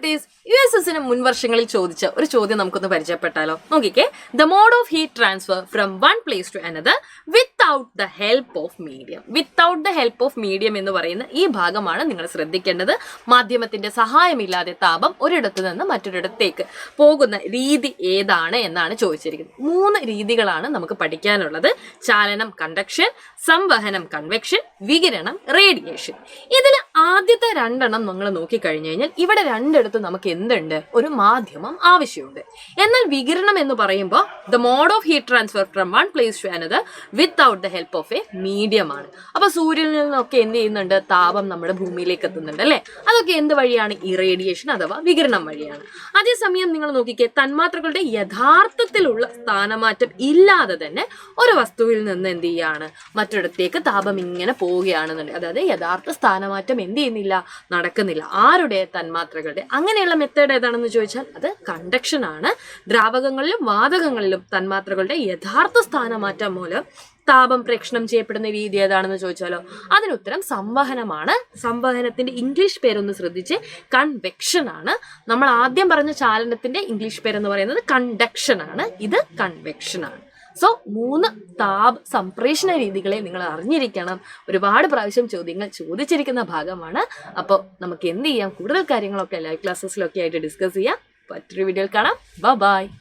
കുട്ടീസ്, USSന് മുൻ വർഷങ്ങളിൽ ചോദിച്ച ഒരു ചോദ്യം നമുക്കൊന്ന് പരിചയപ്പെട്ടാലോ? നോക്കിക്കേ, the mode of heat transfer from one place to another without the help of medium. Without the help of medium എന്ന് പറയുന്ന ഈ ഭാഗമാണ് നിങ്ങൾ ശ്രദ്ധിക്കേണ്ടത്. മാധ്യമത്തിന്റെ സഹായമില്ലാതെ താപം ഒരിടത്തു നിന്ന് മറ്റൊരിടത്തേക്ക് പോകുന്ന രീതി ഏതാണ് എന്നാണ് ചോദിച്ചിരിക്കുന്നത്. 3 രീതികളാണ് നമുക്ക് പഠിക്കാനുള്ളത്: ചാലനം കണ്ടക്ഷൻ, സംവഹനം കൺവെക്ഷൻ, വികിരണം റേഡിയേഷൻ. ഇതിൽ ആദ്യത്തെ 2 നിങ്ങൾ നോക്കിക്കഴിഞ്ഞു കഴിഞ്ഞാൽ ഇവിടെ 2 നമുക്ക് എന്തുണ്ട്? ഒരു മാധ്യമം ആവശ്യമുണ്ട്. എന്നാൽ വികിരണം എന്ന് പറയുമ്പോൾ the mode of heat transfer from one place to another without the help of a medium ആണ്. അപ്പൊ സൂര്യനിൽ നിന്നൊക്കെ എന്ത് ചെയ്യുന്നുണ്ട്? താപം നമ്മുടെ ഭൂമിയിലേക്ക് എത്തുന്നുണ്ട് അല്ലെ? അതൊക്കെ എന്ത് വഴിയാണ്? ഈ റേഡിയേഷൻ അഥവാ വികിരണം വഴിയാണ്. അതേസമയം നിങ്ങൾ നോക്കിക്കേ, തന്മാത്രകളുടെ യഥാർത്ഥത്തിലുള്ള സ്ഥാനമാറ്റം ഇല്ലാതെ തന്നെ ഒരു വസ്തുവിൽ നിന്ന് എന്ത് ചെയ്യാണ്? മറ്റൊരിടത്തേക്ക് താപം ഇങ്ങനെ പോവുകയാണെന്നുണ്ട്. അതായത് യഥാർത്ഥ സ്ഥാനമാറ്റം എന്ത് ചെയ്യുന്നില്ല? നടക്കുന്നില്ല. ആരുടെ? തന്മാത്രകളുടെ. അങ്ങനെയുള്ള മെത്തേഡ് ഏതാണെന്ന് ചോദിച്ചാൽ അത് കണ്ടക്ഷൻ ആണ്. ദ്രാവകങ്ങളിലും വാതകങ്ങളിലും തന്മാത്രകളുടെ യഥാർത്ഥ സ്ഥാനമാറ്റം മൂലം താപം പ്രേക്ഷണം ചെയ്യപ്പെടുന്ന രീതി ഏതാണെന്ന് ചോദിച്ചാലോ അതിനുത്തരം സംവഹനമാണ്. സംവഹനത്തിന്റെ ഇംഗ്ലീഷ് പേരൊന്ന് ശ്രദ്ധിച്ച്, കൺവെക്ഷൻ ആണ്. നമ്മൾ ആദ്യം പറഞ്ഞ ചാലനത്തിന്റെ ഇംഗ്ലീഷ് പേരെന്ന് പറയുന്നത് കണ്ടക്ഷൻ ആണ്. ഇത് കൺവെക്ഷൻ ആണ്. സോ 3 താപ സംപ്രേഷണ രീതികളെ നിങ്ങൾ അറിഞ്ഞിരിക്കണം. ഒരുപാട് പ്രാവശ്യം ചോദ്യങ്ങൾ ചോദിച്ചിരിക്കുന്ന ഭാഗമാണ്. അപ്പോൾ നമുക്ക് എന്ത് ചെയ്യാം? കൂടുതൽ കാര്യങ്ങളൊക്കെ ലൈവ് ക്ലാസ്സസിലൊക്കെ ആയിട്ട് ഡിസ്കസ് ചെയ്യാം. മറ്റൊരു വീഡിയോയിൽ കാണാം. ബൈ.